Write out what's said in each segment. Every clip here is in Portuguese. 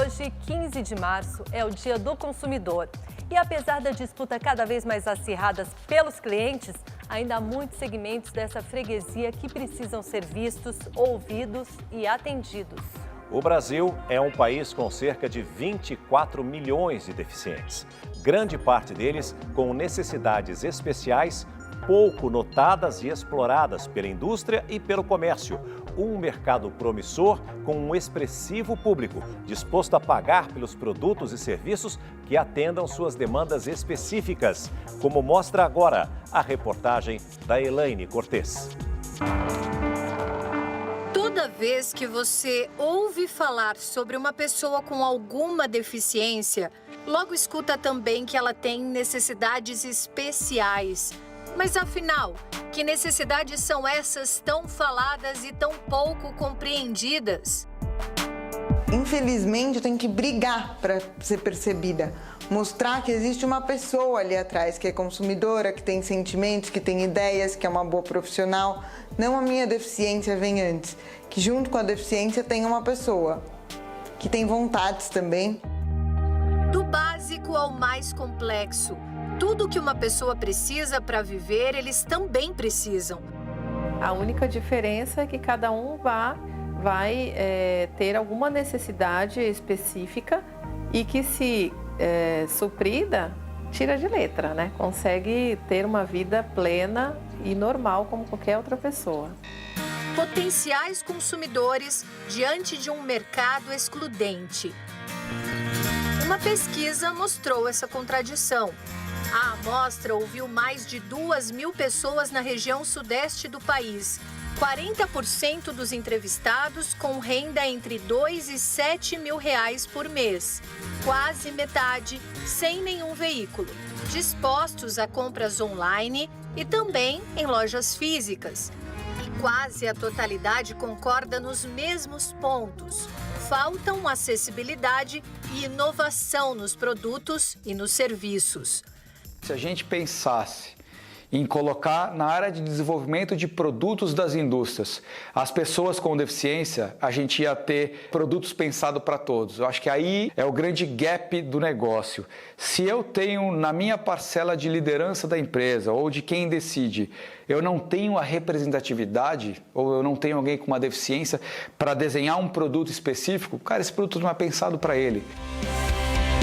Hoje, 15 de março, é o Dia do Consumidor. E apesar da disputa cada vez mais acirrada pelos clientes, ainda há muitos segmentos dessa freguesia que precisam ser vistos, ouvidos e atendidos. O Brasil é um país com cerca de 24 milhões de deficientes. Grande parte deles com necessidades especiais, pouco notadas e exploradas pela indústria e pelo comércio. Um mercado promissor com um expressivo público, disposto a pagar pelos produtos e serviços que atendam suas demandas específicas, como mostra agora a reportagem da Elaine Cortez. Toda vez que você ouve falar sobre uma pessoa com alguma deficiência, logo escuta também que ela tem necessidades especiais. Mas afinal, que necessidades são essas tão faladas e tão pouco compreendidas? Infelizmente, eu tenho que brigar para ser percebida. Mostrar que existe uma pessoa ali atrás, que é consumidora, que tem sentimentos, que tem ideias, que é uma boa profissional. Não a minha deficiência vem antes. Que junto com a deficiência tem uma pessoa, que tem vontades também. Do básico ao mais complexo. Tudo que uma pessoa precisa para viver, eles também precisam. A única diferença é que cada um vai ter alguma necessidade específica e que, se suprida, tira de letra, né? Consegue ter uma vida plena e normal como qualquer outra pessoa. Potenciais consumidores diante de um mercado excludente. Uma pesquisa mostrou essa contradição. A amostra ouviu mais de 2.000 pessoas na região sudeste do país. 40% dos entrevistados com renda entre R$ 2 e R$ 7 mil por mês. Quase metade sem nenhum veículo. Dispostos a compras online e também em lojas físicas. E quase a totalidade concorda nos mesmos pontos. Faltam acessibilidade e inovação nos produtos e nos serviços. Se a gente pensasse em colocar na área de desenvolvimento de produtos das indústrias as pessoas com deficiência, a gente ia ter produtos pensados para todos. Eu acho que aí é o grande gap do negócio. Se eu tenho na minha parcela de liderança da empresa ou de quem decide, eu não tenho a representatividade ou eu não tenho alguém com uma deficiência para desenhar um produto específico, cara, esse produto não é pensado para ele.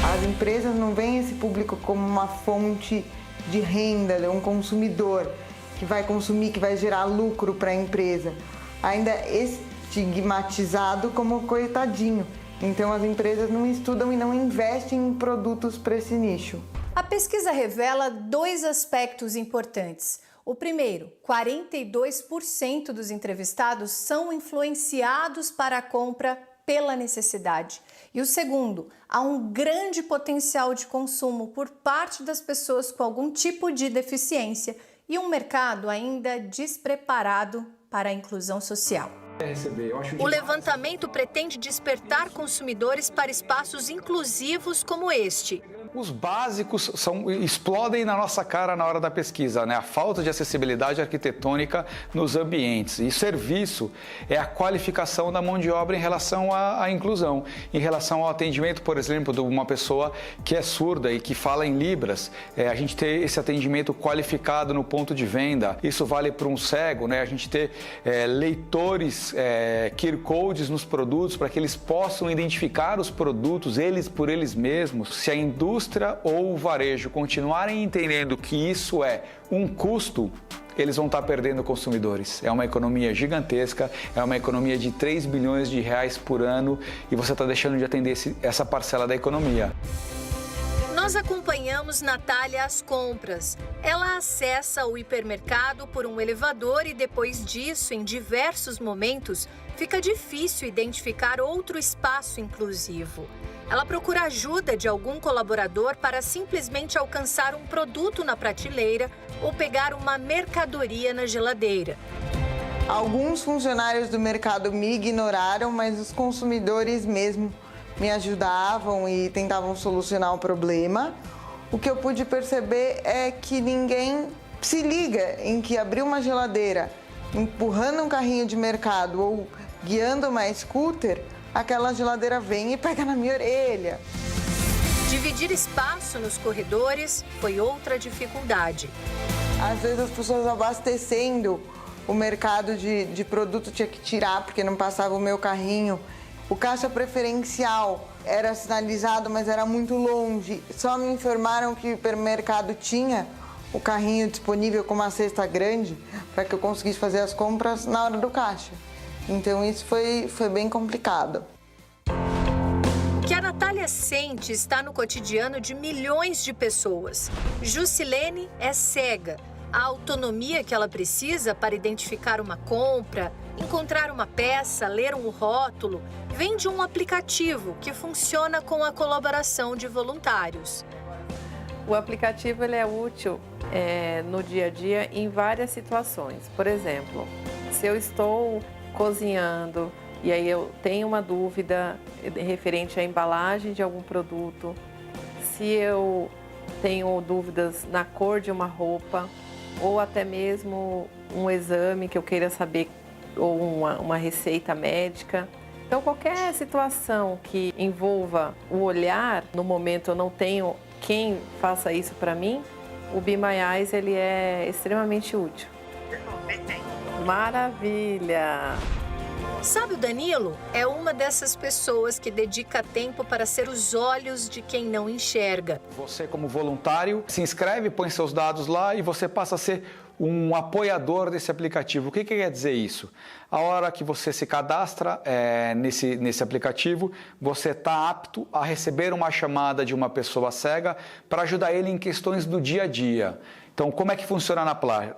As empresas não veem esse público como uma fonte de renda, um consumidor que vai consumir, que vai gerar lucro para a empresa. Ainda é estigmatizado como coitadinho. Então as empresas não estudam e não investem em produtos para esse nicho. A pesquisa revela 2 aspectos importantes. O primeiro, 42% dos entrevistados são influenciados para a compra pela necessidade. E o segundo, há um grande potencial de consumo por parte das pessoas com algum tipo de deficiência e um mercado ainda despreparado para a inclusão social. O levantamento pretende despertar consumidores para espaços inclusivos como este. Os básicos explodem na nossa cara na hora da pesquisa, né? A falta de acessibilidade arquitetônica nos ambientes. E serviço é a qualificação da mão de obra em relação à inclusão. Em relação ao atendimento, por exemplo, de uma pessoa que é surda e que fala em libras, a gente ter esse atendimento qualificado no ponto de venda. Isso vale para um cego, né? A gente ter leitores, QR codes nos produtos para que eles possam identificar os produtos, eles por eles mesmos. Se a indústria ou o varejo continuarem entendendo que isso é um custo, eles vão estar perdendo consumidores. É uma economia gigantesca, é uma economia de 3 bilhões de reais por ano e você está deixando de atender essa parcela da economia. Nós acompanhamos Natália às compras. Ela acessa o hipermercado por um elevador e depois disso, em diversos momentos, fica difícil identificar outro espaço inclusivo. Ela procura ajuda de algum colaborador para simplesmente alcançar um produto na prateleira ou pegar uma mercadoria na geladeira. Alguns funcionários do mercado me ignoraram, mas os consumidores mesmo me ajudavam e tentavam solucionar o problema. O que eu pude perceber é que ninguém se liga em que abrir uma geladeira, empurrando um carrinho de mercado ou guiando uma scooter, aquela geladeira vem e pega na minha orelha. Dividir espaço nos corredores foi outra dificuldade. Às vezes as pessoas abastecendo o mercado de produto tinha que tirar porque não passava o meu carrinho. O caixa preferencial era sinalizado, mas era muito longe. Só me informaram que o hipermercado tinha o carrinho disponível com uma cesta grande para que eu conseguisse fazer as compras na hora do caixa. Então isso foi bem complicado. O que a Natália sente está no cotidiano de milhões de pessoas. Jusilene é cega. A autonomia que ela precisa para identificar uma compra, encontrar uma peça, ler um rótulo, vem de um aplicativo que funciona com a colaboração de voluntários. O aplicativo ele é útil no dia a dia em várias situações. Por exemplo, se eu estou cozinhando e aí eu tenho uma dúvida referente à embalagem de algum produto, se eu tenho dúvidas na cor de uma roupa, ou até mesmo um exame que eu queira saber, ou uma receita médica. Então, qualquer situação que envolva o olhar, no momento eu não tenho quem faça isso para mim, o Be My Eyes ele é extremamente útil. Maravilha! Sabe, o Danilo é uma dessas pessoas que dedica tempo para ser os olhos de quem não enxerga. Você, como voluntário, se inscreve, põe seus dados lá e você passa a ser um apoiador desse aplicativo. O que quer dizer isso? A hora que você se cadastra nesse aplicativo, você está apto a receber uma chamada de uma pessoa cega para ajudar ele em questões do dia a dia. Então, como é que funciona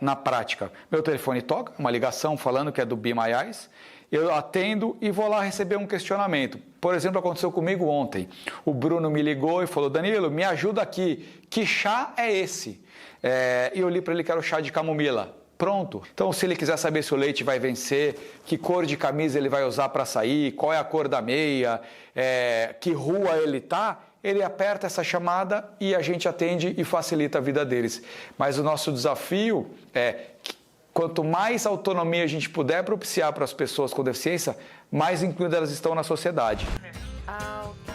na prática? Meu telefone toca, uma ligação falando que é do Be My Eyes. Eu atendo e vou lá receber um questionamento. Por exemplo, aconteceu comigo ontem. O Bruno me ligou e falou, Danilo, me ajuda aqui. Que chá é esse? E eu li para ele que era o chá de camomila. Pronto. Então, se ele quiser saber se o leite vai vencer, que cor de camisa ele vai usar para sair, qual é a cor da meia, que rua ele está, ele aperta essa chamada e a gente atende e facilita a vida deles. Mas o nosso desafio é... Quanto mais autonomia a gente puder propiciar para as pessoas com deficiência, mais incluídas elas estão na sociedade.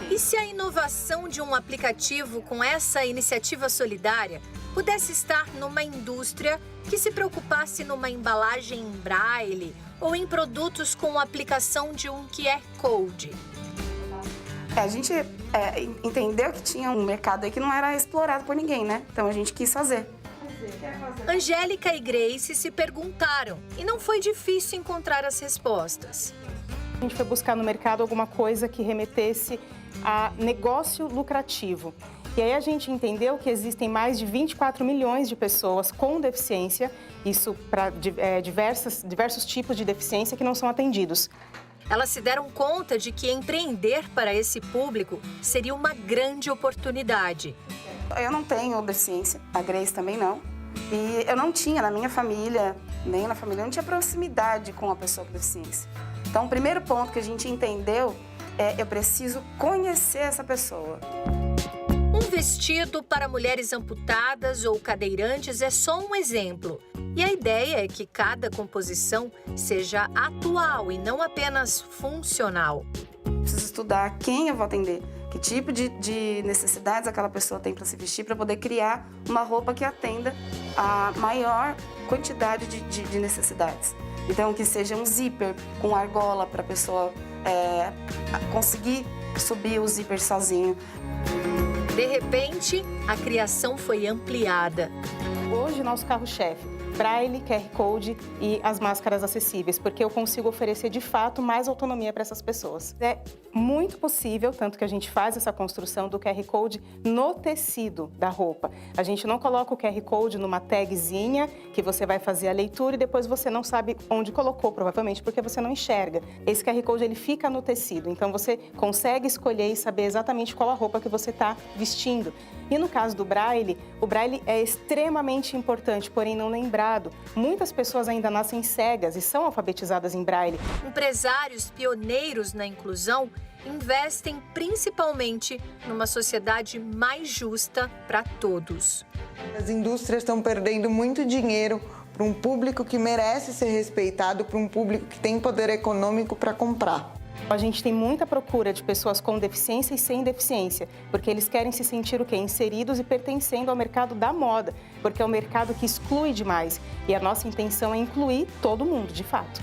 E se a inovação de um aplicativo com essa iniciativa solidária pudesse estar numa indústria que se preocupasse numa embalagem em braille ou em produtos com aplicação de um QR Code? A gente entendeu que tinha um mercado aí que não era explorado por ninguém, né? Então a gente quis fazer. Angélica e Grace se perguntaram e não foi difícil encontrar as respostas. A gente foi buscar no mercado alguma coisa que remetesse a negócio lucrativo. E aí a gente entendeu que existem mais de 24 milhões de pessoas com deficiência, isso para diversos tipos de deficiência que não são atendidos. Elas se deram conta de que empreender para esse público seria uma grande oportunidade. Eu não tenho deficiência, a Grace também não. E eu não tinha, na minha família, nem na família, eu não tinha proximidade com a pessoa com deficiência. Então, o primeiro ponto que a gente entendeu é eu preciso conhecer essa pessoa. Um vestido para mulheres amputadas ou cadeirantes é só um exemplo. E a ideia é que cada composição seja atual e não apenas funcional. Preciso estudar quem eu vou atender, que tipo de necessidades aquela pessoa tem para se vestir, para poder criar uma roupa que atenda a maior quantidade de necessidades. Então, que seja um zíper com argola para a pessoa conseguir subir o zíper sozinho. De repente, a criação foi ampliada. Hoje, nosso carro-chefe, braille, QR Code e as máscaras acessíveis, porque eu consigo oferecer, de fato, mais autonomia para essas pessoas. É muito possível, tanto que a gente faz essa construção do QR Code no tecido da roupa. A gente não coloca o QR Code numa tagzinha que você vai fazer a leitura e depois você não sabe onde colocou, provavelmente porque você não enxerga. Esse QR Code, ele fica no tecido, então você consegue escolher e saber exatamente qual a roupa que você está vestindo. E no caso do braille, o braille é extremamente importante, porém não lembrado. Muitas pessoas ainda nascem cegas e são alfabetizadas em braille. Empresários pioneiros na inclusão investem principalmente numa sociedade mais justa para todos. As indústrias estão perdendo muito dinheiro para um público que merece ser respeitado, para um público que tem poder econômico para comprar. A gente tem muita procura de pessoas com deficiência e sem deficiência, porque eles querem se sentir o quê? Inseridos e pertencendo ao mercado da moda, porque é um mercado que exclui demais. E a nossa intenção é incluir todo mundo, de fato.